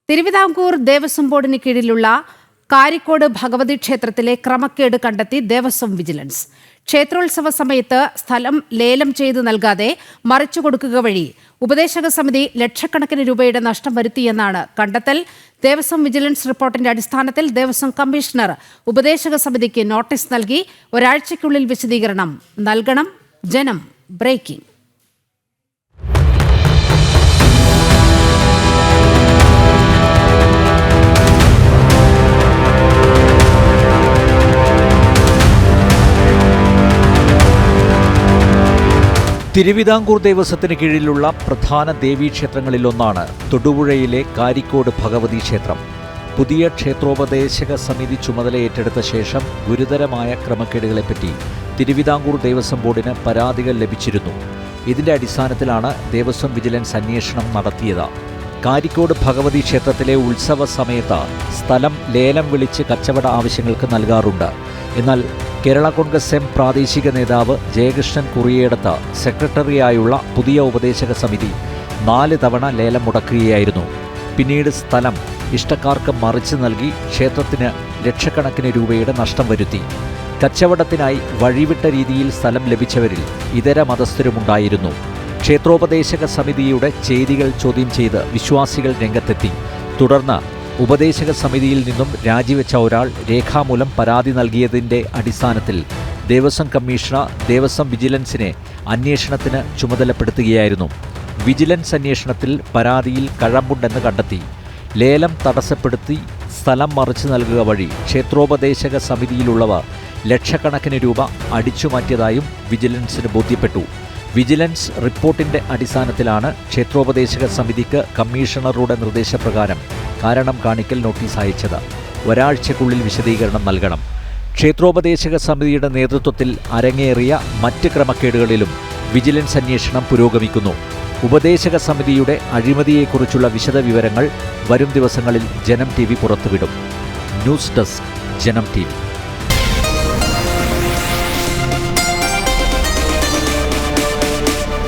തിരുവിതാംകൂർ ദേവസ്വം ബോർഡിന് കീഴിലുള്ള കാരിക്കോട് ഭഗവതി ക്ഷേത്രത്തിലെ ക്രമക്കേട് കണ്ടെത്തി ദേവസ്വം വിജിലൻസ്. ക്ഷേത്രോത്സവ സമയത്ത് സ്ഥലം ലേലം ചെയ്ത് നൽകാതെ മറിച്ചുകൊടുക്കുക വഴി ഉപദേശക സമിതി ലക്ഷക്കണക്കിന് രൂപയുടെ നഷ്ടം വരുത്തിയെന്നാണ് കണ്ടെത്തൽ. ദേവസ്വം വിജിലൻസ് റിപ്പോർട്ടിന്റെ അടിസ്ഥാനത്തിൽ ദേവസ്വം കമ്മീഷണർ ഉപദേശക സമിതിക്ക് നോട്ടീസ് നൽകി. ഒരാഴ്ചയ്ക്കുള്ളിൽ വിശദീകരണം നൽകണം. ജനം ബ്രേക്കിംഗ്. തിരുവിതാംകൂർ ദേവസ്വത്തിന് കീഴിലുള്ള പ്രധാന ദേവീക്ഷേത്രങ്ങളിലൊന്നാണ് തൊടുപുഴയിലെ കാരിക്കോട് ഭഗവതി ക്ഷേത്രം. പുതിയ ക്ഷേത്രോപദേശക സമിതി ചുമതല ഏറ്റെടുത്ത ശേഷം ഗുരുതരമായ ക്രമക്കേടുകളെപ്പറ്റി തിരുവിതാംകൂർ ദേവസ്വം ബോർഡിന് പരാതികൾ ലഭിച്ചിരുന്നു. ഇതിന്റെ അടിസ്ഥാനത്തിലാണ് ദേവസ്വം വിജിലൻസ് അന്വേഷണം നടത്തിയത്. കാരിക്കോട് ഭഗവതി ക്ഷേത്രത്തിലെ ഉത്സവ സമയത്ത് സ്ഥലം ലേലം വിളിച്ച് കച്ചവട ആവശ്യങ്ങൾക്ക് നൽകാറുണ്ട്. എന്നാൽ കേരള കോൺഗ്രസ് എം പ്രാദേശിക നേതാവ് ജയകൃഷ്ണൻ കുറിയേടത്ത് സെക്രട്ടറിയായുള്ള പുതിയ ഉപദേശക സമിതി 4 തവണ ലേലം മുടക്കുകയായിരുന്നു. പിന്നീട് സ്ഥലം ഇഷ്ടക്കാർക്ക് മറിച്ച് നൽകി ക്ഷേത്രത്തിന് ലക്ഷക്കണക്കിന് രൂപയുടെ നഷ്ടം വരുത്തി. കച്ചവടത്തിനായി വഴിവിട്ട രീതിയിൽ സ്ഥലം ലഭിച്ചവരിൽ ഇതര മതസ്ഥരുമുണ്ടായിരുന്നു. ക്ഷേത്രോപദേശക സമിതിയുടെ ചെയ്തികൾ ചോദ്യം ചെയ്ത് വിശ്വാസികൾ രംഗത്തെത്തി. തുടർന്ന് ഉപദേശക സമിതിയിൽ നിന്നും രാജിവെച്ച ഒരാൾ രേഖാമൂലം പരാതി നൽകിയതിൻ്റെ അടിസ്ഥാനത്തിൽ ദേവസ്വം കമ്മീഷണർ ദേവസ്വം വിജിലൻസിനെ അന്വേഷണത്തിന് ചുമതലപ്പെടുത്തുകയായിരുന്നു. വിജിലൻസ് അന്വേഷണത്തിൽ പരാതിയിൽ കഴമ്പുണ്ടെന്ന് കണ്ടെത്തി. ലേലം തടസ്സപ്പെടുത്തി സ്ഥലം മറിച്ചു നൽകുക വഴി ക്ഷേത്രോപദേശക സമിതിയിലുള്ളവർ ലക്ഷക്കണക്കിന് രൂപ അടിച്ചുമാറ്റിയതായും വിജിലൻസിന് ബോധ്യപ്പെട്ടു. വിജിലൻസ് റിപ്പോർട്ടിന്റെ അടിസ്ഥാനത്തിലാണ് ക്ഷേത്രോപദേശക സമിതിക്ക് കമ്മീഷണറുടെ നിർദ്ദേശപ്രകാരം കാരണം കാണിക്കൽ നോട്ടീസ് അയച്ചത്. ഒരാഴ്ചയ്ക്കുള്ളിൽ വിശദീകരണം നൽകണം. ക്ഷേത്രോപദേശക സമിതിയുടെ നേതൃത്വത്തിൽ അരങ്ങേറിയ മറ്റ് ക്രമക്കേടുകളിലും വിജിലൻസ് അന്വേഷണം പുരോഗമിക്കുന്നു. ഉപദേശക സമിതിയുടെ അഴിമതിയെക്കുറിച്ചുള്ള വിശദവിവരങ്ങൾ വരും ദിവസങ്ങളിൽ ജനം TV പുറത്തുവിടും. ന്യൂസ് ഡെസ്ക്, ജനം TV.